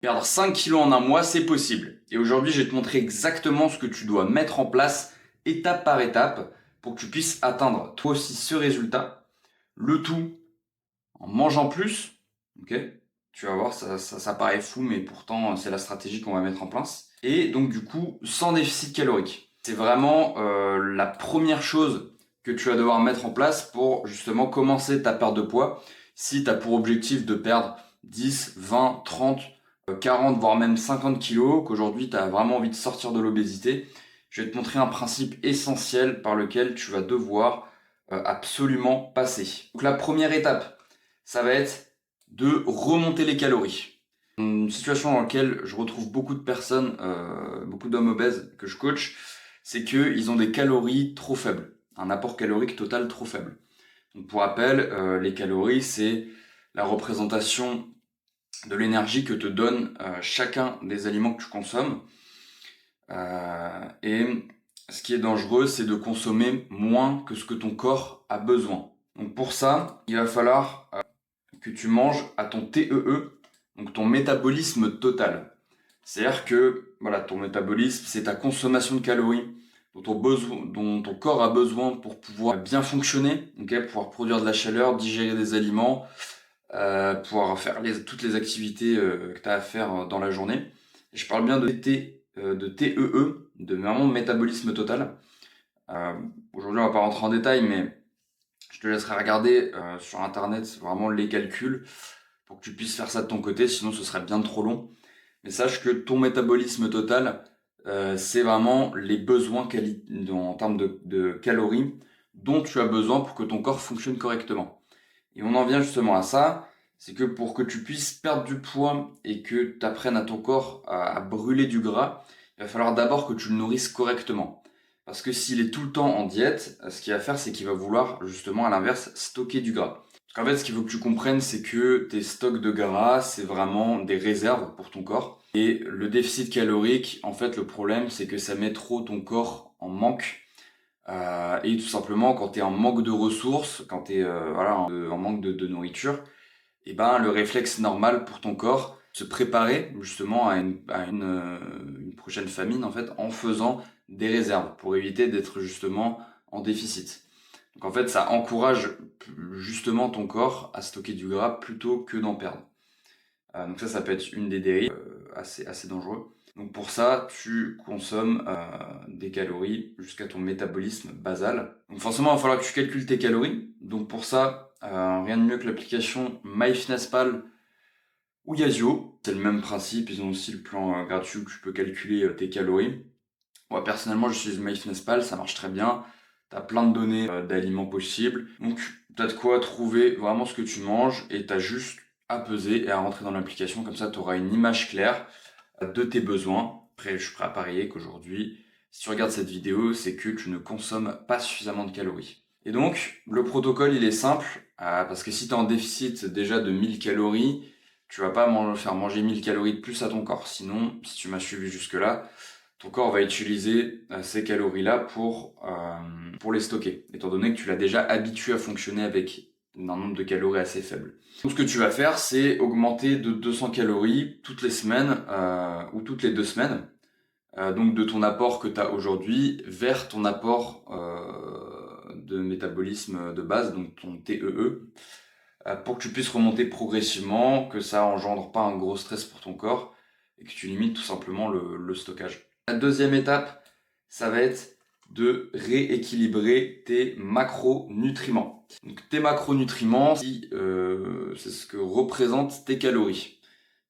Perdre 5 kilos en un mois, c'est possible. Et aujourd'hui, je vais te montrer exactement ce que tu dois mettre en place, étape par étape, pour que tu puisses atteindre toi aussi ce résultat. Le tout en mangeant plus. Ok. Tu vas voir, ça paraît fou, mais pourtant, c'est la stratégie qu'on va mettre en place. Et donc, du coup, sans déficit calorique. C'est vraiment la première chose que tu vas devoir mettre en place pour justement commencer ta perte de poids. Si tu as pour objectif de perdre 10, 20, 30, 40, voire même 50 kilos, qu'aujourd'hui tu as vraiment envie de sortir de l'obésité, je vais te montrer un principe essentiel par lequel tu vas devoir absolument passer. Donc la première étape, ça va être de remonter les calories. Une situation dans laquelle je retrouve beaucoup de personnes, beaucoup d'hommes obèses que je coach, c'est qu'ils ont des calories trop faibles, un apport calorique total trop faible. Donc pour rappel, les calories, c'est la représentation de l'énergie que te donne chacun des aliments que tu consommes. Et ce qui est dangereux, c'est de consommer moins que ce que ton corps a besoin. Donc pour ça, il va falloir que tu manges à ton TEE, donc ton métabolisme total. C'est-à-dire que voilà, ton métabolisme, c'est ta consommation de calories dont ton corps a besoin pour pouvoir bien fonctionner, okay, pouvoir produire de la chaleur, digérer des aliments, pouvoir faire toutes les activités que tu as à faire dans la journée. Et je parle bien de TEE, de vraiment métabolisme total. Aujourd'hui, on va pas rentrer en détail, mais je te laisserai regarder sur internet vraiment les calculs pour que tu puisses faire ça de ton côté, sinon ce serait bien trop long. Mais sache que ton métabolisme total, c'est vraiment les besoins en termes de calories dont tu as besoin pour que ton corps fonctionne correctement. Et on en vient justement à ça, c'est que pour que tu puisses perdre du poids et que tu apprennes à ton corps à brûler du gras, il va falloir d'abord que tu le nourrisses correctement. Parce que s'il est tout le temps en diète, ce qu'il va faire, c'est qu'il va vouloir justement à l'inverse stocker du gras. Parce qu'en fait, ce qu'il faut que tu comprennes, c'est que tes stocks de gras, c'est vraiment des réserves pour ton corps. Et le déficit calorique, en fait, le problème, c'est que ça met trop ton corps en manque. Et tout simplement, quand tu es en manque de ressources, quand tu es en manque de nourriture, et ben le réflexe normal pour ton corps, se préparer justement une prochaine famine en fait, en faisant des réserves pour éviter d'être justement en déficit. Donc en fait, ça encourage justement ton corps à stocker du gras plutôt que d'en perdre. Donc ça peut être une des dérives assez dangereux. Donc pour ça, tu consommes des calories jusqu'à ton métabolisme basal. Donc forcément, il va falloir que tu calcules tes calories. Donc pour ça, rien de mieux que l'application MyFitnessPal ou Yazio. C'est le même principe, ils ont aussi le plan gratuit où tu peux calculer tes calories. Moi personnellement, j'utilise MyFitnessPal, ça marche très bien. Tu as plein de données d'aliments possibles. Donc tu as de quoi trouver vraiment ce que tu manges et tu as juste à peser et à rentrer dans l'application. Comme ça, tu auras une image claire de tes besoins. Après, je suis prêt à parier qu'aujourd'hui, si tu regardes cette vidéo, c'est que tu ne consommes pas suffisamment de calories. Et donc, le protocole, il est simple, parce que si tu es en déficit déjà de 1000 calories, tu vas pas faire manger 1000 calories de plus à ton corps. Sinon, si tu m'as suivi jusque-là, ton corps va utiliser ces calories-là pour les stocker, étant donné que tu l'as déjà habitué à fonctionner avec un nombre de calories assez faible. Donc ce que tu vas faire, c'est augmenter de 200 calories toutes les semaines ou toutes les 2 semaines, donc de ton apport que tu as aujourd'hui vers ton apport de métabolisme de base, donc ton TEE, pour que tu puisses remonter progressivement, que ça engendre pas un gros stress pour ton corps et que tu limites tout simplement le stockage. La deuxième étape, ça va être de rééquilibrer tes macronutriments. Donc tes macronutriments, c'est ce que représentent tes calories.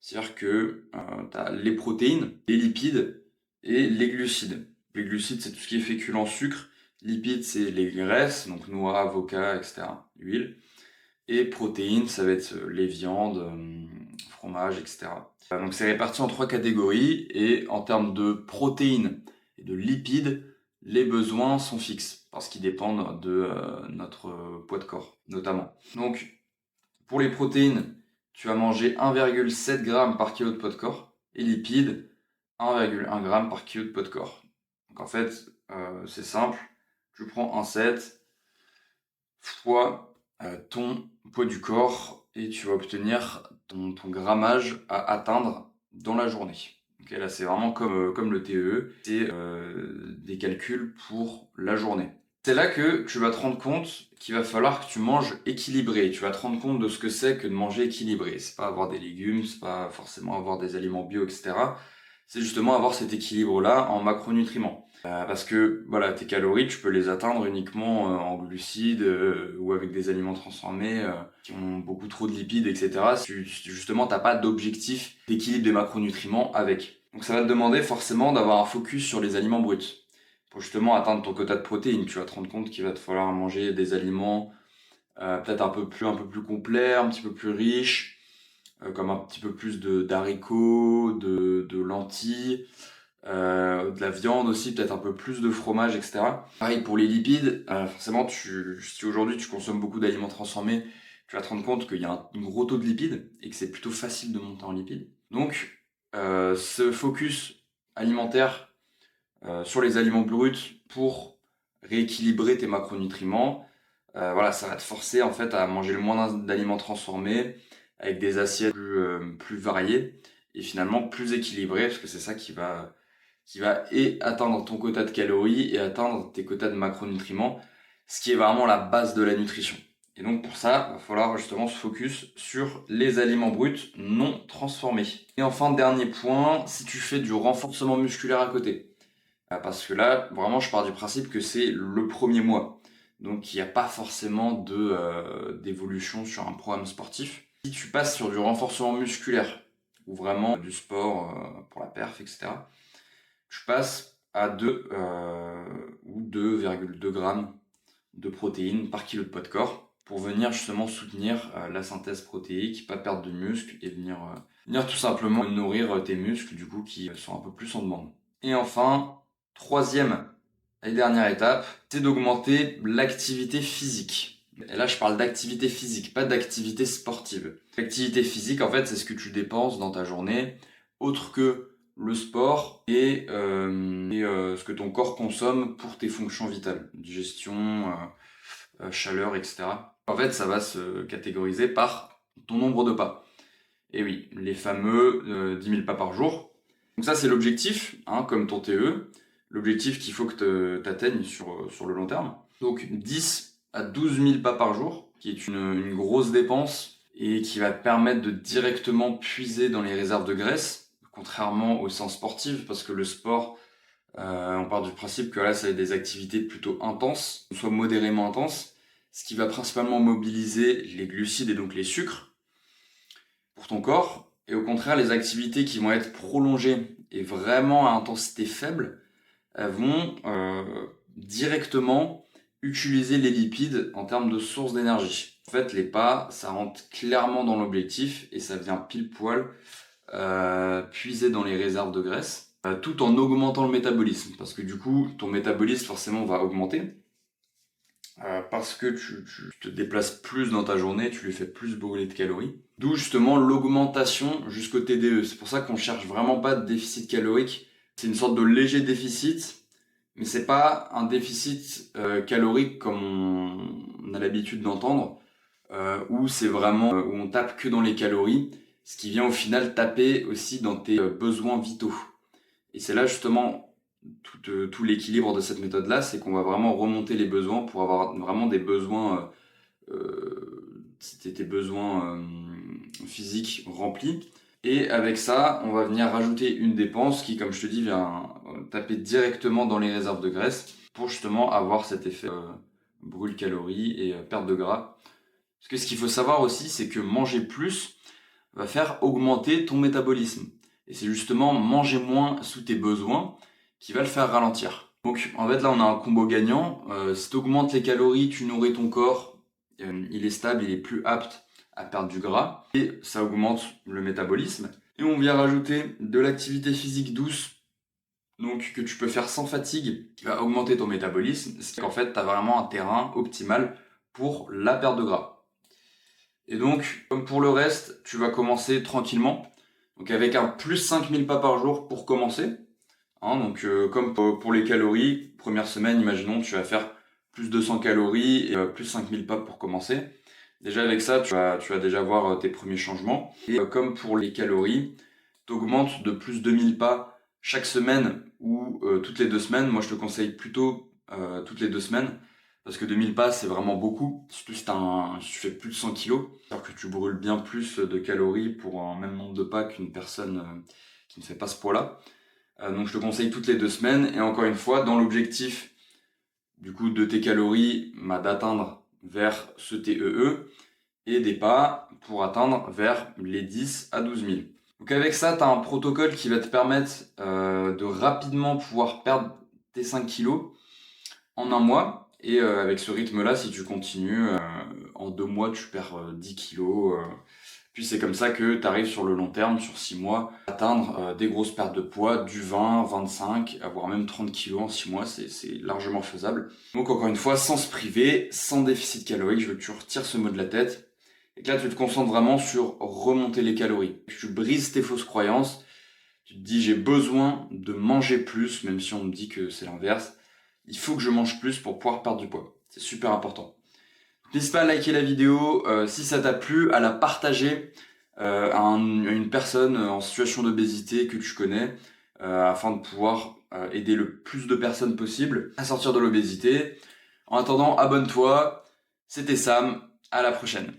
C'est-à-dire que tu as les protéines, les lipides et les glucides. Les glucides, c'est tout ce qui est féculent, sucre. Lipides, c'est les graisses, donc noix, avocat, etc. Huile. Et protéines, ça va être les viandes, fromage, etc. Donc c'est réparti en 3 catégories et en termes de protéines et de lipides, les besoins sont fixes parce qu'ils dépendent de notre poids de corps notamment. Donc pour les protéines, tu vas manger 1,7 g par kilo de poids de corps et lipides 1,1 g par kilo de poids de corps. Donc en fait, c'est simple, tu prends un 7 fois ton poids du corps et tu vas obtenir ton grammage à atteindre dans la journée. Okay, là, c'est vraiment comme le TEE, c'est des calculs pour la journée. C'est là que tu vas te rendre compte qu'il va falloir que tu manges équilibré. Tu vas te rendre compte de ce que c'est que de manger équilibré. C'est pas avoir des légumes, c'est pas forcément avoir des aliments bio, etc. C'est justement avoir cet équilibre-là en macronutriments. Parce que voilà, tes calories, tu peux les atteindre uniquement en glucides ou avec des aliments transformés qui ont beaucoup trop de lipides, etc. Si justement, t'as pas d'objectif d'équilibre des macronutriments avec. Donc ça va te demander forcément d'avoir un focus sur les aliments bruts. Pour justement atteindre ton quota de protéines, tu vas te rendre compte qu'il va te falloir manger des aliments peut-être un peu plus complets, un petit peu plus riches, comme un petit peu plus d'haricots, de lentilles, de la viande aussi, peut-être un peu plus de fromage, etc. Pareil pour les lipides, forcément, si aujourd'hui tu consommes beaucoup d'aliments transformés, tu vas te rendre compte qu'il y a un gros taux de lipides et que c'est plutôt facile de monter en lipides. Donc, ce focus alimentaire sur les aliments bruts pour rééquilibrer tes macronutriments, voilà, ça va te forcer en fait à manger le moins d'aliments transformés avec des assiettes plus variées et finalement plus équilibrées parce que c'est ça qui va et atteindre ton quota de calories et atteindre tes quotas de macronutriments, ce qui est vraiment la base de la nutrition. Et donc pour ça, il va falloir justement se focus sur les aliments bruts non transformés. Et enfin, dernier point, si tu fais du renforcement musculaire à côté, parce que là, vraiment, je pars du principe que c'est le premier mois. Donc il n'y a pas forcément d'évolution sur un programme sportif. Si tu passes sur du renforcement musculaire, ou vraiment du sport pour la perf, etc., je passe à 2 ou 2,2 grammes de protéines par kilo de poids de corps pour venir justement soutenir la synthèse protéique, pas perdre de muscle et venir tout simplement nourrir tes muscles du coup qui sont un peu plus en demande. Et enfin, troisième et dernière étape, c'est d'augmenter l'activité physique. Et là, je parle d'activité physique, pas d'activité sportive. L'activité physique, en fait, c'est ce que tu dépenses dans ta journée, autre que le sport et ce que ton corps consomme pour tes fonctions vitales, digestion, chaleur, etc. En fait, ça va se catégoriser par ton nombre de pas. Et oui, les fameux 10 000 pas par jour. Donc ça, c'est l'objectif, hein, comme ton TE, l'objectif qu'il faut que tu atteignes sur le long terme. Donc 10 à 12 000 pas par jour, qui est une grosse dépense et qui va te permettre de directement puiser dans les réserves de graisse, contrairement au sens sportif, parce que le sport, on part du principe que là, ça va être des activités plutôt intenses, soit modérément intenses, ce qui va principalement mobiliser les glucides et donc les sucres pour ton corps. Et au contraire, les activités qui vont être prolongées et vraiment à intensité faible, elles vont directement utiliser les lipides en termes de source d'énergie. En fait, les pas, ça rentre clairement dans l'objectif et ça vient pile poil puiser dans les réserves de graisse, tout en augmentant le métabolisme. Parce que du coup, ton métabolisme forcément va augmenter. Parce que tu te déplaces plus dans ta journée, tu lui fais plus brûler de calories. D'où justement l'augmentation jusqu'au TDE. C'est pour ça qu'on cherche vraiment pas de déficit calorique. C'est une sorte de léger déficit, mais c'est pas un déficit calorique comme on a l'habitude d'entendre, où c'est vraiment où on tape que dans les calories, ce qui vient au final taper aussi dans tes besoins vitaux. Et c'est là justement tout l'équilibre de cette méthode-là, c'est qu'on va vraiment remonter les besoins pour avoir vraiment des besoins, c'était tes besoins physiques remplis. Et avec ça, on va venir rajouter une dépense qui, comme je te dis, vient taper directement dans les réserves de graisse pour justement avoir cet effet brûle calories et perte de gras. Parce que ce qu'il faut savoir aussi, c'est que manger plus va faire augmenter ton métabolisme. Et c'est justement manger moins sous tes besoins qui va le faire ralentir. Donc en fait là on a un combo gagnant. Si tu augmentes les calories, tu nourris ton corps, il est stable, il est plus apte à perdre du gras et ça augmente le métabolisme. Et on vient rajouter de l'activité physique douce, donc que tu peux faire sans fatigue, qui va augmenter ton métabolisme, ce qui en fait tu as vraiment un terrain optimal pour la perte de gras. Et donc, comme pour le reste, tu vas commencer tranquillement. Donc avec un plus 5000 pas par jour pour commencer. Hein, donc comme pour les calories, première semaine, imaginons, tu vas faire plus 200 calories et plus 5000 pas pour commencer. Déjà avec ça, tu vas déjà voir tes premiers changements. Et comme pour les calories, t'augmentes de plus de 1000 pas chaque semaine ou toutes les 2 semaines. Moi, je te conseille plutôt toutes les 2 semaines parce que 2000 pas, c'est vraiment beaucoup. Surtout si tu fais plus de 100 kilos, alors que tu brûles bien plus de calories pour un même nombre de pas qu'une personne qui ne fait pas ce poids-là. Donc, je te conseille toutes les 2 semaines. Et encore une fois, dans l'objectif du coup de tes calories, d'atteindre vers ce TEE et des pas pour atteindre vers les 10 à 12 000. Donc avec ça, tu as un protocole qui va te permettre de rapidement pouvoir perdre tes 5 kilos en un mois. Et avec ce rythme-là, si tu continues, en 2 mois, tu perds 10 kilos. Puis c'est comme ça que tu arrives sur le long terme, sur 6 mois, à atteindre des grosses pertes de poids, du 20, 25, voire même 30 kilos en 6 mois, c'est largement faisable. Donc encore une fois, sans se priver, sans déficit calorique, je veux que tu retires ce mot de la tête. Et que là, tu te concentres vraiment sur remonter les calories. Tu brises tes fausses croyances. Tu te dis, j'ai besoin de manger plus, même si on me dit que c'est l'inverse. Il faut que je mange plus pour pouvoir perdre du poids. C'est super important. N'hésite pas à liker la vidéo, si ça t'a plu, à la partager à une personne en situation d'obésité que tu connais, afin de pouvoir aider le plus de personnes possible à sortir de l'obésité. En attendant, abonne-toi. C'était Sam, à la prochaine.